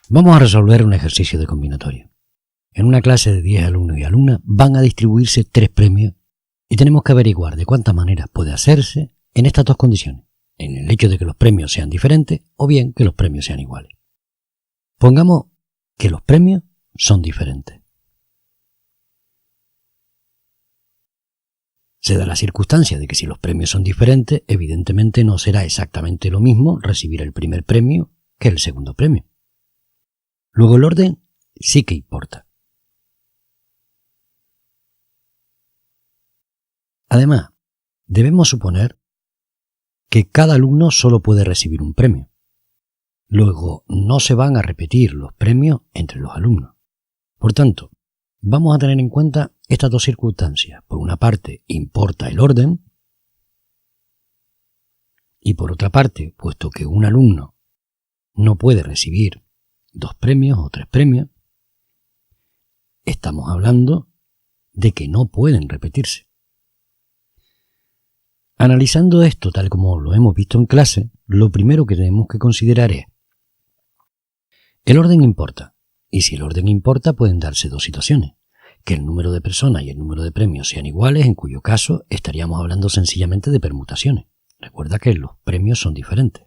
Vamos a resolver un ejercicio de combinatoria. En una clase de 10 alumnos y alumnas van a distribuirse 3 premios y tenemos que averiguar de cuántas maneras puede hacerse en estas dos condiciones, en el hecho de que los premios sean diferentes o bien que los premios sean iguales. Pongamos que los premios son diferentes. Se da la circunstancia de que si los premios son diferentes, evidentemente no será exactamente lo mismo recibir el primer premio que el segundo premio. Luego el orden sí que importa. Además, debemos suponer que cada alumno solo puede recibir un premio. Luego, no se van a repetir los premios entre los alumnos. Por tanto, vamos a tener en cuenta estas dos circunstancias. Por una parte, importa el orden, y por otra parte, puesto que un alumno no puede recibir 2 premios o 3 premios, estamos hablando de que no pueden repetirse. Analizando esto tal como lo hemos visto en clase, lo primero que tenemos que considerar es: el orden importa, y si el orden importa pueden darse dos situaciones: que el número de personas y el número de premios sean iguales, en cuyo caso estaríamos hablando sencillamente de permutaciones. Recuerda que los premios son diferentes.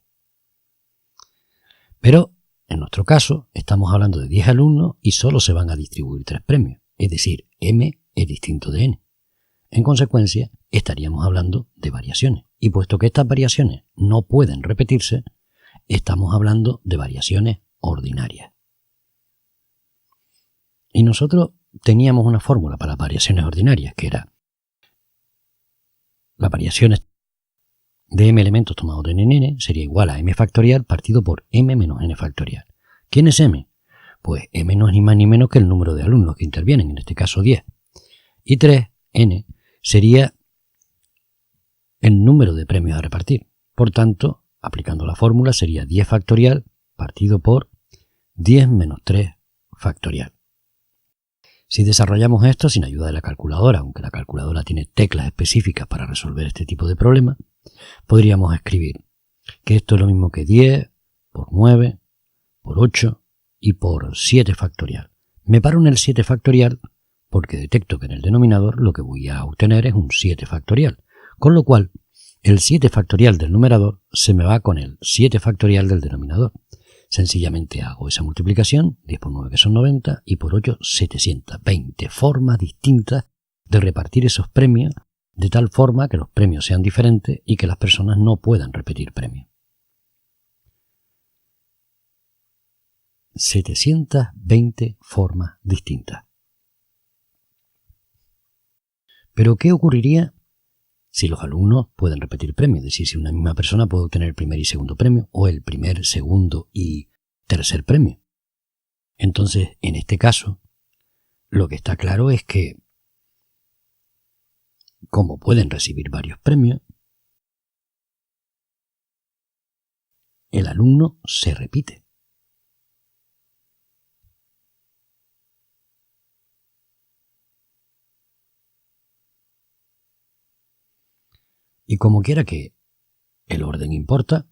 Pero en nuestro caso estamos hablando de 10 alumnos y solo se van a distribuir 3 premios, es decir, m es distinto de n. En consecuencia, estaríamos hablando de variaciones. Y puesto que estas variaciones no pueden repetirse, estamos hablando de variaciones ordinarias. Y nosotros teníamos una fórmula para las variaciones ordinarias, que era las variaciones de m elementos tomados de n en n sería igual a m factorial partido por m menos n factorial. ¿Quién es m? Pues m no es ni más ni menos que el número de alumnos que intervienen, en este caso 10. Y 3n sería el número de premios a repartir. Por tanto, aplicando la fórmula sería 10 factorial partido por 10 menos 3 factorial. Si desarrollamos esto sin ayuda de la calculadora, aunque la calculadora tiene teclas específicas para resolver este tipo de problemas, podríamos escribir que esto es lo mismo que 10 por 9 por 8 y por 7 factorial. Me paro en el 7 factorial porque detecto que en el denominador lo que voy a obtener es un 7 factorial, con lo cual el 7 factorial del numerador se me va con el 7 factorial del denominador. Sencillamente hago esa multiplicación, 10 por 9 que son 90 y por 8 720 formas distintas de repartir esos premios de tal forma que los premios sean diferentes y que las personas no puedan repetir premios. 720 formas distintas. Pero ¿qué ocurriría si los alumnos pueden repetir premios? Es decir, si una misma persona puede obtener el primer y segundo premio o el primer, segundo y tercer premio. Entonces, en este caso, lo que está claro es que, como pueden recibir varios premios, el alumno se repite. Y como quiera que el orden importa,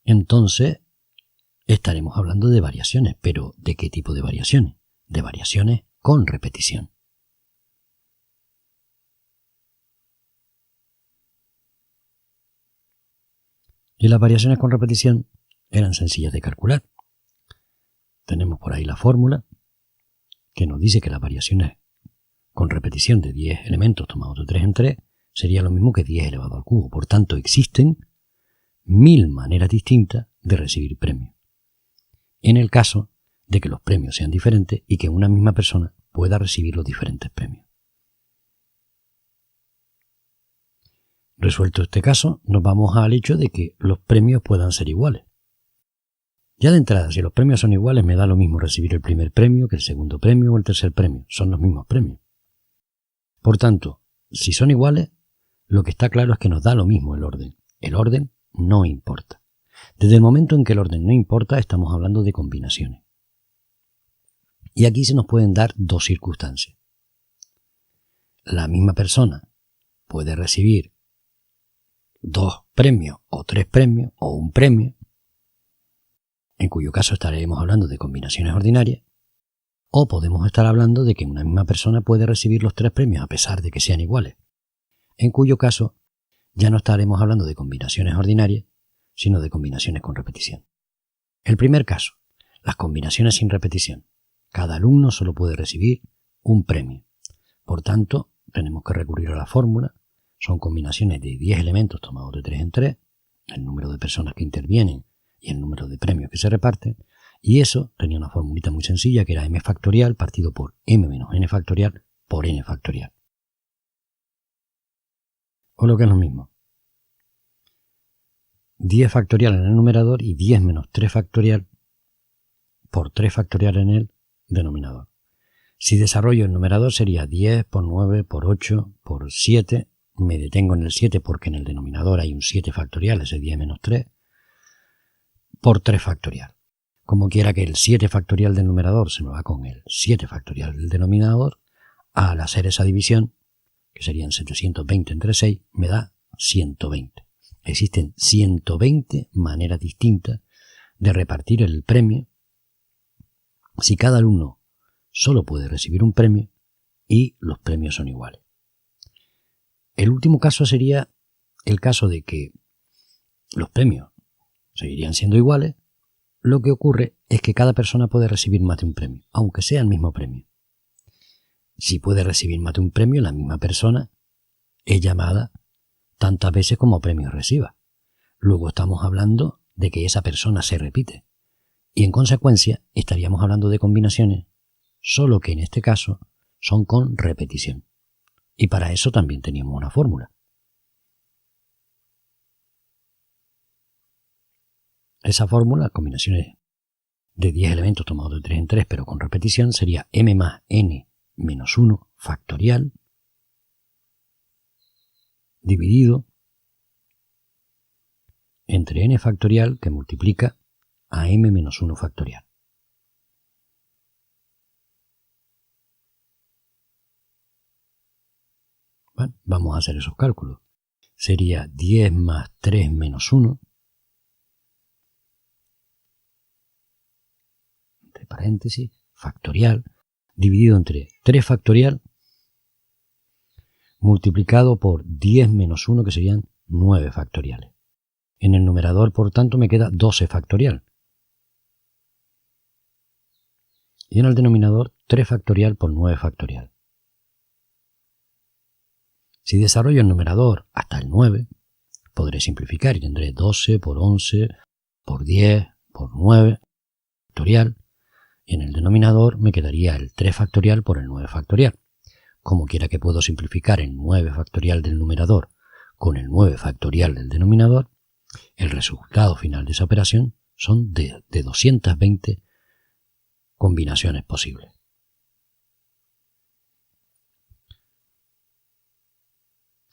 entonces estaremos hablando de variaciones. ¿Pero de qué tipo de variaciones? De variaciones con repetición. Y las variaciones con repetición eran sencillas de calcular. Tenemos por ahí la fórmula que nos dice que las variaciones con repetición de 10 elementos tomados de 3 en 3 sería lo mismo que 10 elevado al cubo. Por tanto, existen 1000 maneras distintas de recibir premios, en el caso de que los premios sean diferentes y que una misma persona pueda recibir los diferentes premios. Resuelto este caso, nos vamos al hecho de que los premios puedan ser iguales. Ya de entrada, si los premios son iguales, me da lo mismo recibir el primer premio que el segundo premio o el tercer premio. Son los mismos premios. Por tanto, si son iguales, lo que está claro es que nos da lo mismo el orden. El orden no importa. Desde el momento en que el orden no importa, estamos hablando de combinaciones. Y aquí se nos pueden dar dos circunstancias. La misma persona puede recibir 2 premios o 3 premios o un premio, en cuyo caso estaremos hablando de combinaciones ordinarias, o podemos estar hablando de que una misma persona puede recibir los 3 premios a pesar de que sean iguales, en cuyo caso ya no estaremos hablando de combinaciones ordinarias, sino de combinaciones con repetición. El primer caso, las combinaciones sin repetición. Cada alumno solo puede recibir un premio. Por tanto, tenemos que recurrir a la fórmula. Son combinaciones de 10 elementos tomados de 3 en 3, el número de personas que intervienen y el número de premios que se reparten, y eso tenía una formulita muy sencilla que era m factorial partido por m menos n factorial por n factorial. O lo que es lo mismo, 10 factorial en el numerador y 10 menos 3 factorial por 3 factorial en el denominador. Si desarrollo el numerador sería 10 por 9 por 8 por 7. Me detengo en el 7 porque en el denominador hay un 7 factorial, ese 10 menos 3, por 3 factorial. Como quiera que el 7 factorial del numerador se me va con el 7 factorial del denominador, al hacer esa división, que serían 720 entre 6, me da 120. Existen 120 maneras distintas de repartir el premio si cada alumno solo puede recibir un premio y los premios son iguales. El último caso sería el caso de que los premios seguirían siendo iguales. Lo que ocurre es que cada persona puede recibir más de un premio, aunque sea el mismo premio. Si puede recibir más de un premio, la misma persona es llamada tantas veces como premios reciba. Luego estamos hablando de que esa persona se repite. Y en consecuencia estaríamos hablando de combinaciones, solo que en este caso son con repetición. Y para eso también teníamos una fórmula. Esa fórmula, combinaciones de 10 elementos tomados de 3 en 3, pero con repetición, sería m más n menos 1 factorial dividido entre n factorial que multiplica a m menos 1 factorial. Bueno, vamos a hacer esos cálculos. Sería 10 más 3 menos 1, entre paréntesis, factorial, dividido entre 3 factorial, multiplicado por 10 menos 1, que serían 9 factoriales. En el numerador, por tanto, me queda 12 factorial. Y en el denominador, 3 factorial por 9 factorial. Si desarrollo el numerador hasta el 9, podré simplificar y tendré 12 por 11 por 10 por 9 factorial. Y en el denominador me quedaría el 3 factorial por el 9 factorial. Como quiera que puedo simplificar el 9 factorial del numerador con el 9 factorial del denominador, el resultado final de esa operación son de 220 combinaciones posibles.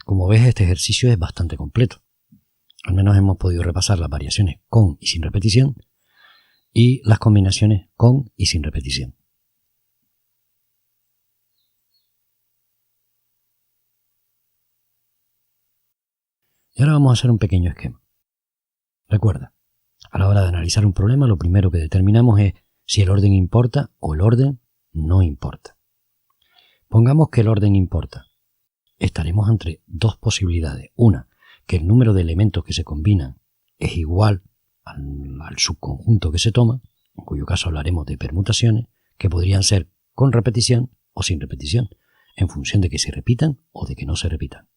Como ves, este ejercicio es bastante completo. Al menos hemos podido repasar las variaciones con y sin repetición y las combinaciones con y sin repetición. Y ahora vamos a hacer un pequeño esquema. Recuerda, a la hora de analizar un problema, lo primero que determinamos es si el orden importa o el orden no importa. Pongamos que el orden importa. Estaremos entre dos posibilidades. Una, que el número de elementos que se combinan es igual al subconjunto que se toma, en cuyo caso hablaremos de permutaciones, que podrían ser con repetición o sin repetición, en función de que se repitan o de que no se repitan.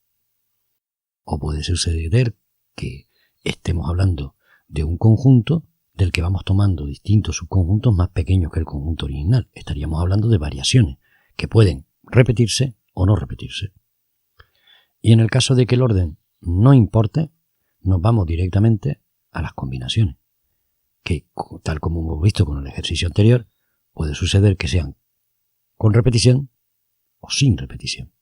O puede suceder que estemos hablando de un conjunto del que vamos tomando distintos subconjuntos más pequeños que el conjunto original. Estaríamos hablando de variaciones que pueden repetirse o no repetirse. Y en el caso de que el orden no importe, nos vamos directamente a las combinaciones, que tal como hemos visto con el ejercicio anterior, puede suceder que sean con repetición o sin repetición.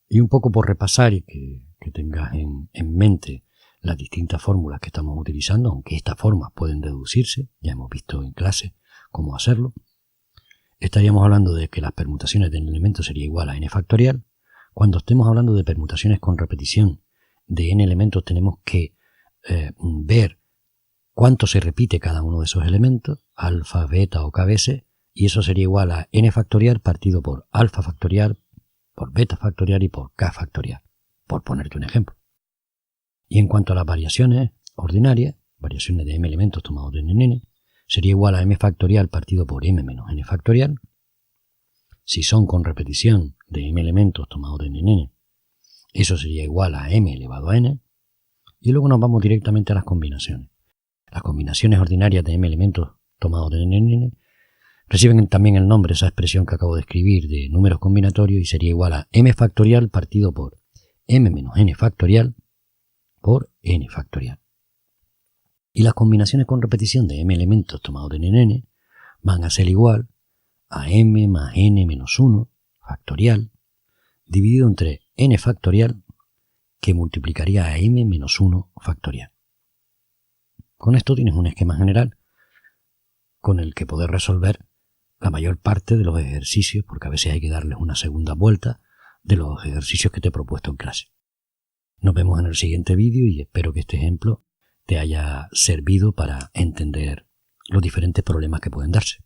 Y un poco por repasar y que tengas en mente las distintas fórmulas que estamos utilizando, aunque estas formas pueden deducirse, ya hemos visto en clase cómo hacerlo, estaríamos hablando de que las permutaciones del elemento sería igual a n factorial. Cuando estemos hablando de permutaciones con repetición de n elementos, tenemos que ver cuánto se repite cada uno de esos elementos, alfa, beta o k veces, y eso sería igual a n factorial partido por alfa factorial, por beta factorial y por k factorial, por ponerte un ejemplo. Y en cuanto a las variaciones ordinarias, variaciones de m elementos tomados de n, sería igual a m factorial partido por m menos n factorial. Si son con repetición de m elementos tomados de n, eso sería igual a m elevado a n. Y luego nos vamos directamente a las combinaciones. Las combinaciones ordinarias de m elementos tomados de n reciben también el nombre, esa expresión que acabo de escribir, de números combinatorios, y sería igual a m factorial partido por m menos n factorial por n factorial. Y las combinaciones con repetición de m elementos tomados de n van a ser igual a m más n menos 1 factorial dividido entre n factorial, que multiplicaría a m menos 1 factorial. Con esto tienes un esquema general con el que poder resolver la mayor parte de los ejercicios, porque a veces hay que darles una segunda vuelta de los ejercicios que te he propuesto en clase. Nos vemos en el siguiente vídeo y espero que este ejemplo te haya servido para entender los diferentes problemas que pueden darse.